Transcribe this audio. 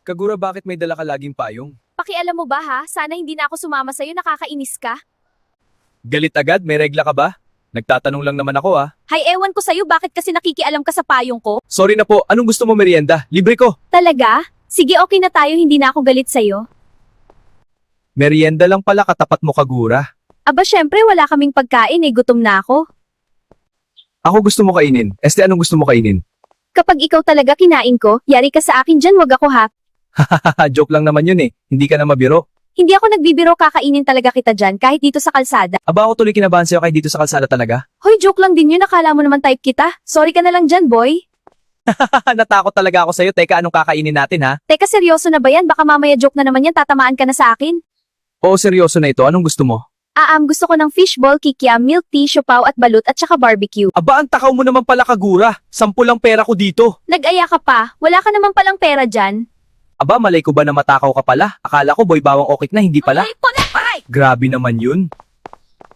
Kagura, bakit may dala ka laging payong? Pakialam mo ba ha? Sana hindi na ako sumama sa'yo, nakakainis ka. Galit agad? May regla ka ba? Nagtatanong lang naman ako ah. Hay, ewan ko sa'yo, bakit kasi nakikialam ka sa payong ko? Sorry na po, anong gusto mo merienda? Libre ko. Talaga? Sige, okay na tayo, hindi na ako galit sa'yo. Merienda lang pala katapat mo, Kagura. Aba, syempre wala kaming pagkain eh, gutom na ako. Ako gusto mo kainin. Este, anong gusto mo kainin? Kapag ikaw talaga kinain ko, yari ka sa akin dyan, wag ako ha. Haha, joke lang naman yun eh. Hindi ka na mabiro. Hindi ako nagbibiro, kakainin talaga kita dyan, kahit dito sa kalsada. Aba, ako tuloy kinabahan sa'yo kahit dito sa kalsada talaga. Hoy, joke lang din yun, nakala mo naman type kita. Sorry ka na lang dyan, boy. Natakot talaga ako sa'yo. Teka, anong kakainin natin ha? Teka, seryoso na ba yan? Baka mamaya joke na naman yan, tatamaan ka na sa akin. Oo, seryoso na ito. Anong gusto mo? Gusto ko ng fishball, kikiam, milk tea, siopaw at balut at saka barbecue. Aba, ang takaw mo naman pala, Kagura. 10 lang pera ko dito. Nag-aya ka pa, wala ka naman palang pera dyan. Aba, malay ko ba na matakaw ka pala? Akala ko boy bawang okit na, hindi pala. Grabe naman yun.